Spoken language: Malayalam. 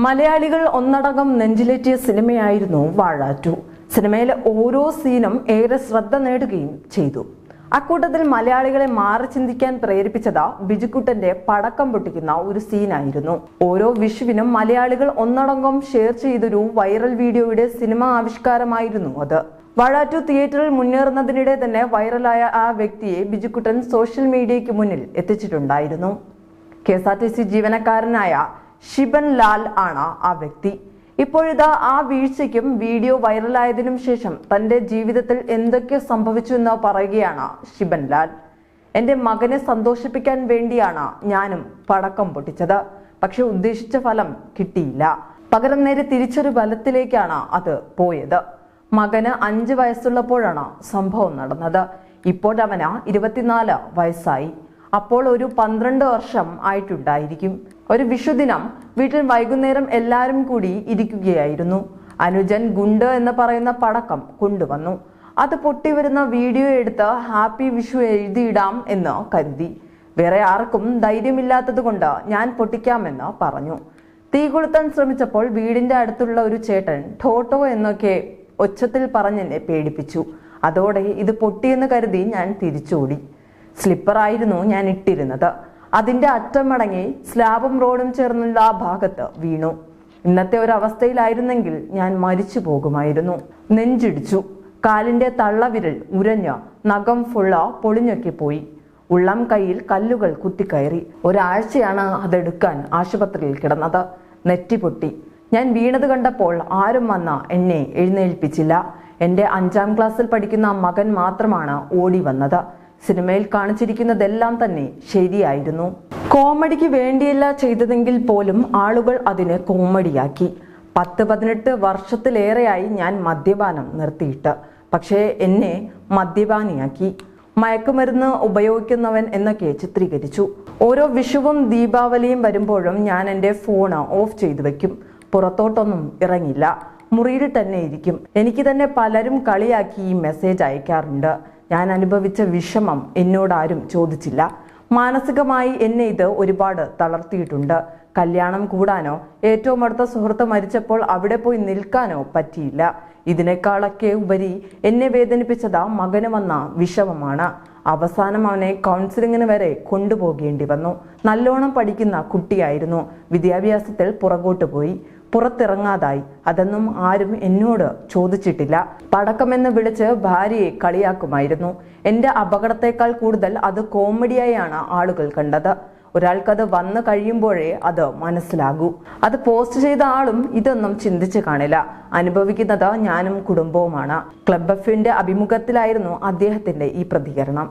മലയാളികൾ ഒന്നടങ്കം നെഞ്ചിലേറ്റിയ സിനിമയായിരുന്നു വാഴ 2. സിനിമയിലെ ഓരോ സീനും ഏറെ ശ്രദ്ധ നേടുകയും ചെയ്തു. അക്കൂട്ടത്തിൽ മലയാളികളെ മാറി ചിന്തിക്കാൻ പ്രേരിപ്പിച്ചത് ബിജുക്കുട്ടന്റെ പടക്കം പൊട്ടിക്കുന്ന ഒരു സീനായിരുന്നു. ഓരോ വിഷുവിനും മലയാളികൾ ഒന്നടങ്കം ഷെയർ ചെയ്തൊരു വൈറൽ വീഡിയോയുടെ സിനിമ ആവിഷ്കാരമായിരുന്നു അത്. വാഴ 2 തിയേറ്ററിൽ മുന്നേറുന്നതിനിടെ തന്നെ വൈറലായ ആ വ്യക്തിയെ ബിജുക്കുട്ടൻ സോഷ്യൽ മീഡിയയ്ക്ക് മുന്നിൽ എത്തിച്ചിട്ടുണ്ടായിരുന്നു. KSRTC ജീവനക്കാരനായ ഷിബൻ ലാൽ ആണ് ആ വ്യക്തി. ഇപ്പോഴിതാ ആ വീഴ്ചയ്ക്കും വീഡിയോ വൈറലായതിനും ശേഷം തന്റെ ജീവിതത്തിൽ എന്തൊക്കെ സംഭവിച്ചു എന്ന് പറയുകയാണ് ഷിബൻ ലാൽ. എന്റെ മകനെ സന്തോഷിപ്പിക്കാൻ വേണ്ടിയാണ് ഞാനും പടക്കം പൊട്ടിച്ചത്. പക്ഷെ ഉദ്ദേശിച്ച ഫലം കിട്ടിയില്ല. പകരം നേരെ തിരിച്ചൊരു ഫലത്തിലേക്കാണ് അത് പോയത്. മകന് 5 വയസ്സുള്ളപ്പോഴാണ് സംഭവം നടന്നത്. ഇപ്പോഴവന് 24 വയസ്സായി. അപ്പോൾ ഒരു 12 വർഷം ആയിട്ടുണ്ടായിരിക്കും. ഒരു വിഷുദിനം വീട്ടിൽ വൈകുന്നേരം എല്ലാവരും കൂടി ഇരിക്കുകയായിരുന്നു. അനുജൻ ഗുണ്ട് എന്ന് പറയുന്ന പടക്കം കൊണ്ടുവന്നു. അത് പൊട്ടിവരുന്ന വീഡിയോ എടുത്ത് ഹാപ്പി വിഷു എഴുതിയിടാം എന്ന് കരുതി. വേറെ ആർക്കും ധൈര്യമില്ലാത്തത് കൊണ്ട് ഞാൻ പൊട്ടിക്കാമെന്ന് പറഞ്ഞു. തീ കൊളുത്താൻ ശ്രമിച്ചപ്പോൾ വീടിന്റെ അടുത്തുള്ള ഒരു ചേട്ടൻ ടോട്ടോ എന്നൊക്കെ ഒച്ചത്തിൽ പറഞ്ഞെന്നെ പേടിപ്പിച്ചു. അതോടെ ഇത് പൊട്ടിയെന്ന് കരുതി ഞാൻ തിരിച്ചോടി. സ്ലിപ്പറായിരുന്നു ഞാൻ ഇട്ടിരുന്നത്. അതിന്റെ അറ്റമടങ്ങി സ്ലാബും റോഡും ചേർന്നുള്ള ആ ഭാഗത്ത് വീണു. ഇന്നത്തെ ഒരു അവസ്ഥയിലായിരുന്നെങ്കിൽ ഞാൻ മരിച്ചു പോകുമായിരുന്നു. നെഞ്ചിടിച്ചു. കാലിന്റെ തള്ളവിരൽ ഉരഞ്ഞ് നഖം ഫുള്ള പൊളിഞ്ഞൊക്കെ പോയി. ഉള്ളം കൈയിൽ കല്ലുകൾ കുത്തിക്കയറി. ഒരാഴ്ചയാണ് അതെടുക്കാൻ ആശുപത്രിയിൽ കിടന്നത്. നെറ്റി പൊട്ടി. ഞാൻ വീണത് കണ്ടപ്പോൾ ആരും വന്ന് എന്നെ എഴുന്നേൽപ്പിച്ചില്ല. എൻ്റെ 5ാം ക്ലാസ്സിൽ പഠിക്കുന്ന മകൻ മാത്രമാണ് ഓടി വന്നത്. സിനിമയിൽ കാണിച്ചിരിക്കുന്നതെല്ലാം തന്നെ ശരിയായിരുന്നു. കോമഡിക്ക് വേണ്ടിയല്ല ചെയ്തതെങ്കിൽ പോലും ആളുകൾ അതിനെ കോമഡിയാക്കി. 10-18 വർഷത്തിലേറെയായി ഞാൻ മദ്യപാനം നിർത്തിയിട്ട്. പക്ഷേ എന്നെ മദ്യപാനിയാക്കി. മയക്കുമരുന്ന് ഉപയോഗിക്കുന്നവൻ എന്നൊക്കെ ചിത്രീകരിച്ചു. ഓരോ വിഷുവും ദീപാവലിയും വരുമ്പോഴും ഞാൻ എൻ്റെ ഫോൺ ഓഫ് ചെയ്തു വെക്കും. പുറത്തോട്ടൊന്നും ഇറങ്ങില്ല. മുറിയിൽ തന്നെ ഇരിക്കും. എനിക്ക് തന്നെ പലരും കളിയാക്കി ഈ മെസ്സേജ് അയക്കാറുണ്ട്. ഞാൻ അനുഭവിച്ച വിഷമം എന്നോടാരും ചോദിച്ചില്ല. മാനസികമായി എന്നെ ഇത് ഒരുപാട് തളർത്തിയിട്ടുണ്ട്. കല്യാണം കൂടാനോ ഏറ്റവും അടുത്ത സുഹൃത്ത് മരിച്ചപ്പോൾ അവിടെ പോയി നിൽക്കാനോ പറ്റിയില്ല. ഇതിനേക്കാളൊക്കെ ഉപരി എന്നെ വേദനിപ്പിച്ചത് മകന് വന്ന വിഷമമാണ്. അവസാനം അവനെ കൗൺസിലിങ്ങിന് വരെ കൊണ്ടുപോകേണ്ടി വന്നു. നല്ലോണം പഠിക്കുന്ന കുട്ടിയായിരുന്നു. വിദ്യാഭ്യാസത്തിൽ പുറകോട്ട് പോയി. പുറത്തിറങ്ങാതായി. അതൊന്നും ആരും എന്നോട് ചോദിച്ചിട്ടില്ല. പടക്കമെന്ന് വിളിച്ച് ഭാര്യയെ കളിയാക്കുമായിരുന്നു. എൻ്റെ അപകടത്തെക്കാൾ കൂടുതൽ അത് കോമഡിയായാണ് ആളുകൾ കണ്ടത്. ഒരാൾക്കത് വന്നു കഴിയുമ്പോഴേ അത് മനസ്സിലാകൂ. അത് പോസ്റ്റ് ചെയ്ത ആളും ഇതൊന്നും ചിന്തിച്ചു കാണില്ല. അനുഭവിക്കുന്നത് ഞാനും കുടുംബവുമാണ്. ക്ലബ് എഫിന്റെ അഭിമുഖത്തിലായിരുന്നു അദ്ദേഹത്തിന്റെ ഈ പ്രതികരണം.